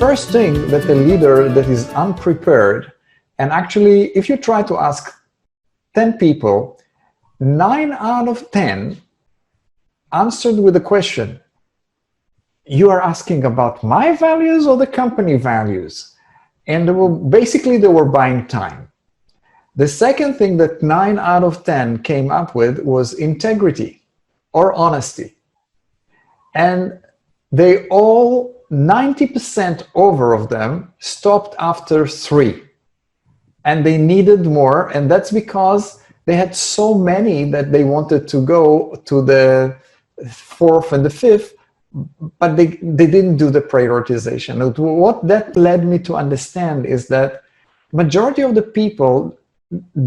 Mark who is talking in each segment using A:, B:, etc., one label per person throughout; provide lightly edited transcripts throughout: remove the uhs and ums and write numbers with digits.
A: first thing that a leader that is unprepared, and actually if you try to ask 10 people, 9 out of 10 answered with the question, you are asking about my values or the company values? And they were buying time. The second thing that 9 out of 10 came up with was integrity or honesty. And they all, 90% over of them, stopped after 3. And they needed more, and that's because they had so many that they wanted to go to the 4th and the 5th, but they didn't do the prioritization. What that led me to understand is that majority of the people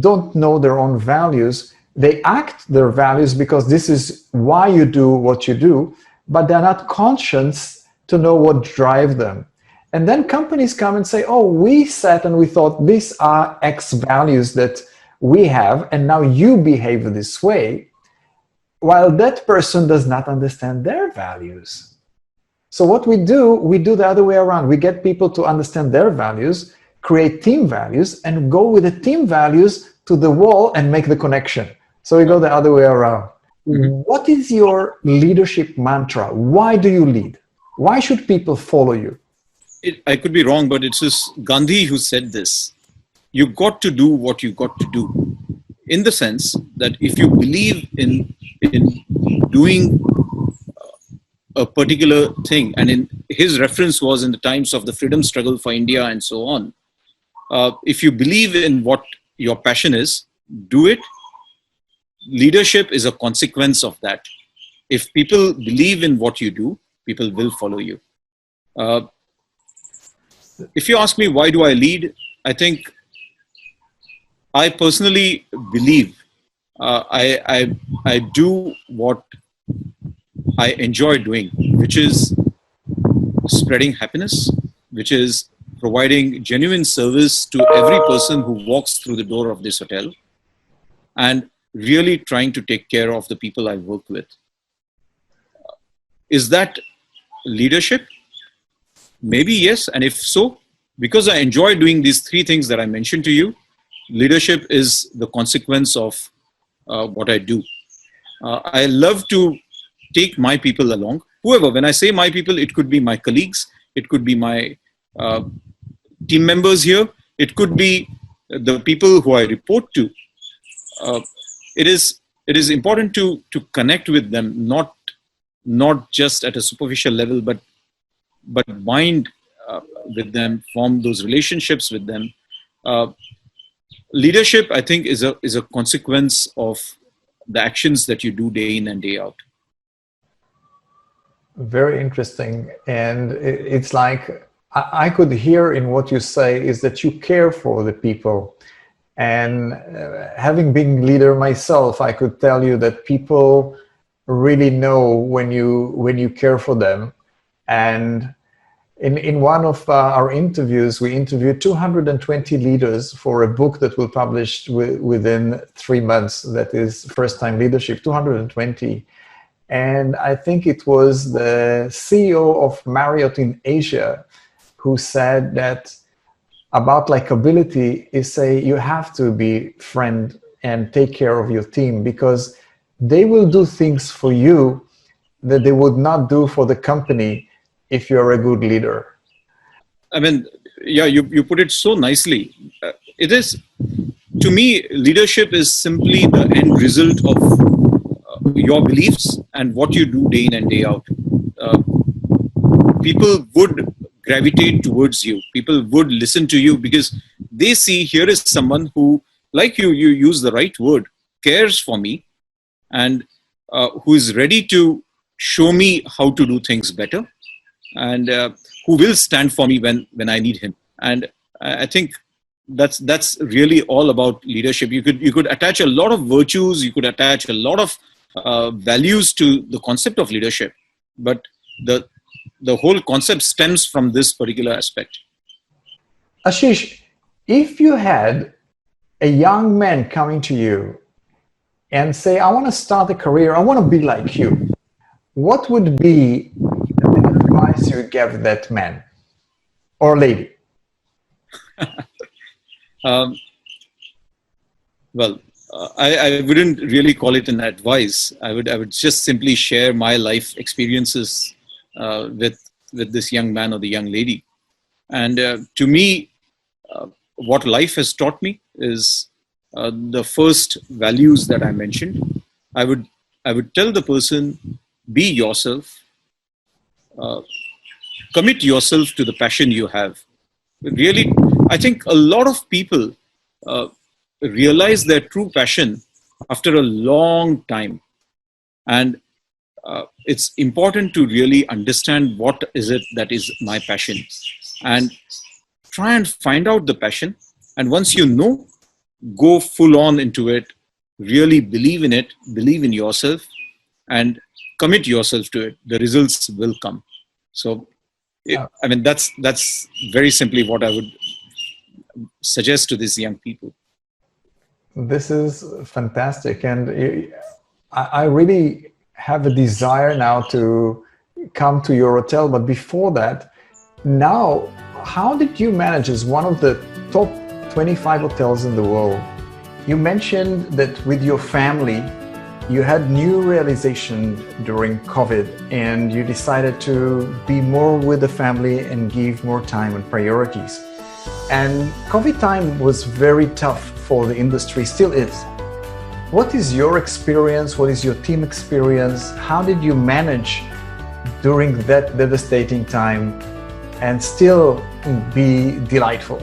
A: don't know their own values. They act their values because this is why you do what you do, but they're not conscious to know what drives them. And then companies come and say, oh, we sat and we thought these are X values that we have, and now you behave this way, while that person does not understand their values. So what we do the other way around. We get people to understand their values, create team values, and go with the team values to the wall and make the connection. So we go the other way around. Mm-hmm. What is your leadership mantra? Why do you lead? Why should people follow you?
B: I could be wrong, but it's just Gandhi who said this. You got to do what you got to do. In the sense that if you believe in doing a particular thing, and in his reference was in the times of the freedom struggle for India and so on, if you believe in what your passion is, do it. Leadership is a consequence of that. If people believe in what you do, people will follow you. If you ask me, why do I lead? I think I personally believe I do what I enjoy doing, which is spreading happiness, which is providing genuine service to every person who walks through the door of this hotel, and really trying to take care of the people I work with. Is that leadership? Maybe yes, and if so, because I enjoy doing these 3 things that I mentioned to you, leadership is the consequence of what I do. I love to take my people along. Whoever, when I say my people, it could be my colleagues, it could be my team members here, it could be the people who I report to. It is important to connect with them, not just at a superficial level, but bind with them, form those relationships with them. Leadership, I think, is a consequence of the actions that you do day in and day out.
A: Very interesting. And it's like, I could hear in what you say is that you care for the people. And having been leader myself, I could tell you that people really know when you care for them. And in one of our interviews, we interviewed 220 leaders for a book that will publish within 3 months. That is First Time Leadership, 220. And I think it was the CEO of Marriott in Asia who said that about likability is say you have to be friend and take care of your team, because they will do things for you that they would not do for the company if you're a good leader.
B: I mean, yeah, you put it so nicely. It is, to me, leadership is simply the end result of your beliefs and what you do day in and day out. People would gravitate towards you. People would listen to you because they see here is someone who, like you use the right word, cares for me, and who is ready to show me how to do things better, and who will stand for me when I need him. And I think that's really all about leadership. You could attach a lot of virtues, you could attach a lot of values to the concept of leadership, but the whole concept stems from this particular aspect.
A: Ashish, if you had a young man coming to you and say, I want to start a career, I want to be like you, what would be the advice you would give that man? or lady?
B: Um, well, I wouldn't really call it an advice. I would just simply share my life experiences with this young man or the young lady. And to me, what life has taught me is the first values that I mentioned. I would tell the person, be yourself, commit yourself to the passion you have. Really, I think a lot of people realize their true passion after a long time. And it's important to really understand what is it that is my passion, and try and find out the passion. And once you know, go full on into it, really believe in it, believe in yourself, and commit yourself to it. The results will come. So, I mean, that's very simply what I would suggest to these young people.
A: This is fantastic. And I really have a desire now to come to your hotel. But before that, now, how did you manage as one of the top 25 hotels in the world? You mentioned that with your family, you had new realization during COVID and you decided to be more with the family and give more time and priorities. And COVID time was very tough for the industry, still is. What is your experience? What is your team experience? How did you manage during that devastating time and still be delightful?